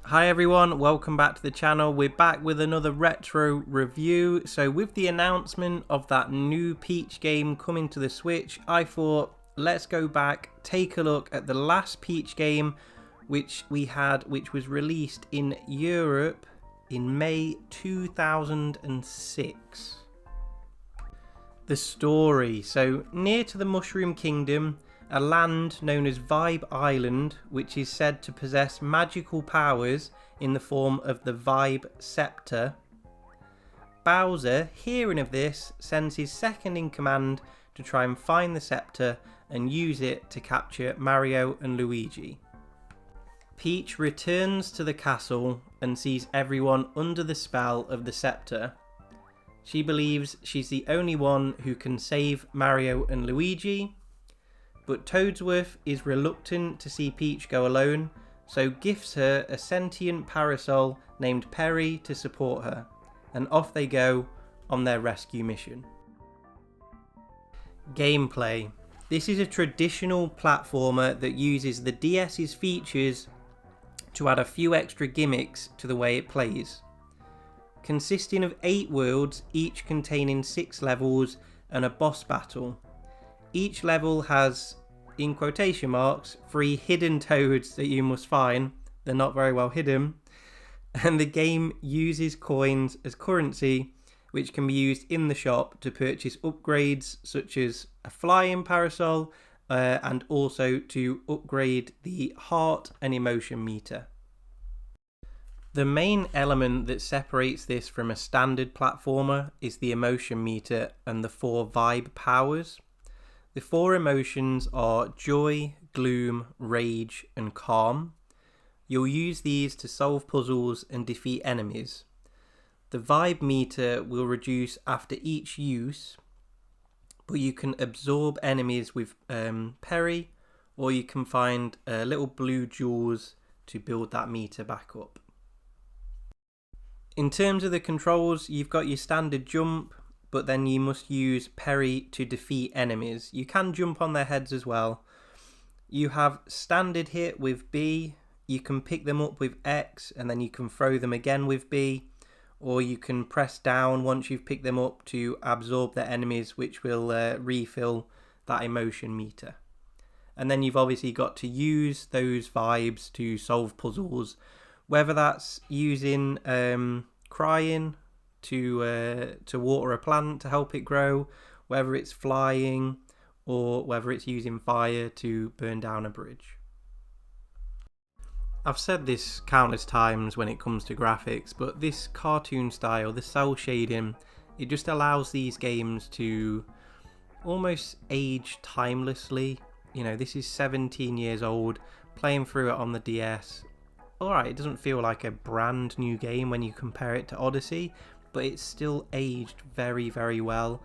Hi everyone, welcome back to the channel. We're back with another retro review. So with the announcement of that new Peach game coming to the Switch, I thought let's go back, take a look at the last Peach game which was released in Europe in May 2006. The story. So near to the Mushroom Kingdom, a land known as Vibe Island, which is said to possess magical powers in the form of the Vibe Scepter. Bowser, hearing of this, sends his second in command to try and find the scepter and use it to capture Mario and Luigi. Peach returns to the castle and sees everyone under the spell of the scepter. She believes she's the only one who can save Mario and Luigi, but Toadsworth is reluctant to see Peach go alone, so gifts her a sentient parasol named Perry to support her, and off they go on their rescue mission. Gameplay. This is a traditional platformer that uses the DS's features to add a few extra gimmicks to the way it plays. Consisting of 8 worlds, each containing 6 levels and a boss battle. Each level has, in quotation marks, 3 hidden toads that you must find. They're not very well hidden. And the game uses coins as currency, which can be used in the shop to purchase upgrades such as a flying parasol and also to upgrade the heart and emotion meter. The main element that separates this from a standard platformer is the emotion meter and the 4 vibe powers. The 4 emotions are joy, gloom, rage and calm. You'll use these to solve puzzles and defeat enemies. The vibe meter will reduce after each use, but you can absorb enemies with Perry, or you can find little blue jewels to build that meter back up. In terms of the controls, you've got your standard jump, but then you must use Perry to defeat enemies. You can jump on their heads as well. You have standard hit with B, you can pick them up with X and then you can throw them again with B, or you can press down once you've picked them up to absorb their enemies, which will refill that emotion meter. And then you've obviously got to use those vibes to solve puzzles, whether that's using crying to water a plant to help it grow, whether it's flying, or whether it's using fire to burn down a bridge. I've said this countless times when it comes to graphics, but this cartoon style, the cell shading, it just allows these games to almost age timelessly. You know, this is 17 years old, playing through it on the DS. Alright, it doesn't feel like a brand new game when you compare it to Odyssey, but it's still aged very, very well.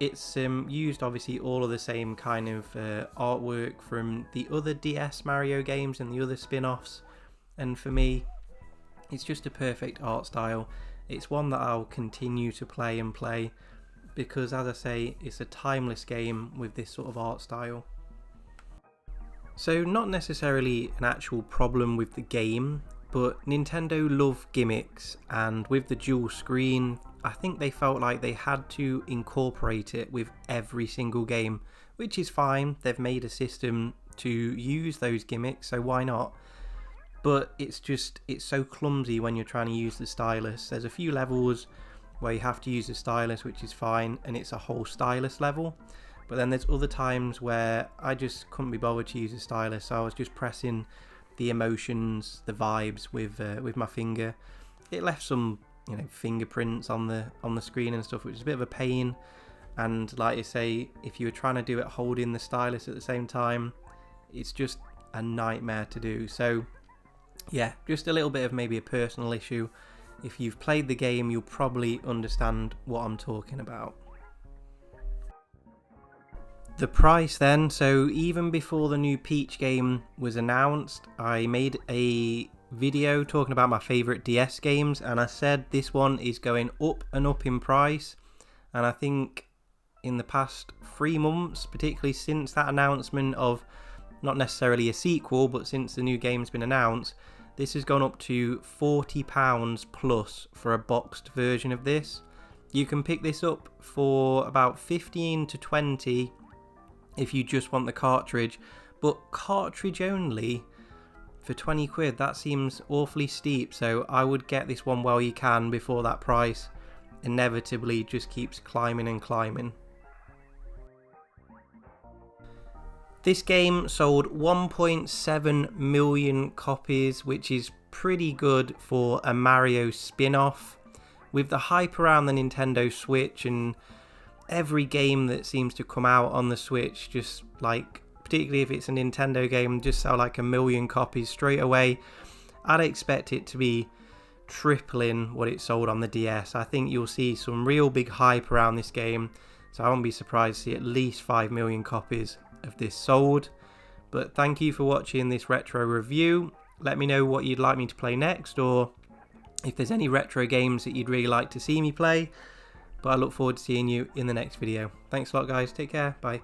It's used obviously all of the same kind of artwork from the other DS Mario games and the other spin-offs, and for me it's just a perfect art style. It's one that I'll continue to play and play because, as I say, it's a timeless game with this sort of art style. So not necessarily an actual problem with the game, but Nintendo love gimmicks, and with the dual screen, I think they felt like they had to incorporate it with every single game, which is fine. They've made a system to use those gimmicks, so why not? But it's so clumsy when you're trying to use the stylus. There's a few levels where you have to use the stylus, which is fine, and it's a whole stylus level. But then there's other times where I just couldn't be bothered to use the stylus, so I was just pressing the emotions, the vibes with my finger. It left some, you know, fingerprints on the screen and stuff, which is a bit of a pain. And like I say, if you were trying to do it holding the stylus at the same time, it's just a nightmare to do. So yeah, just a little bit of maybe a personal issue. If you've played the game, you'll probably understand what I'm talking about. The price then, so even before the new Peach game was announced, I made a video talking about my favourite DS games, and I said this one is going up and up in price, and I think in the past 3 months, particularly since that announcement of not necessarily a sequel, but since the new game's been announced, This has gone up to £40 plus for a boxed version of this. You can pick this up for about 15 to 20 if you just want the cartridge, but cartridge only for 20 quid, that seems awfully steep. So I would get this one while you can before that price inevitably just keeps climbing and climbing. This game sold 1.7 million copies, which is pretty good for a Mario spin-off. With the hype around the Nintendo Switch and every game that seems to come out on the Switch, just like, particularly if it's a Nintendo game, just sell like 1 million copies straight away. I'd expect it to be tripling what it sold on the DS. I think you'll see some real big hype around this game, so I won't be surprised to see at least 5 million copies of this sold. But thank you for watching this retro review. Let me know what you'd like me to play next, or if there's any retro games that you'd really like to see me play. But I look forward to seeing you in the next video. Thanks a lot, guys. Take care. Bye.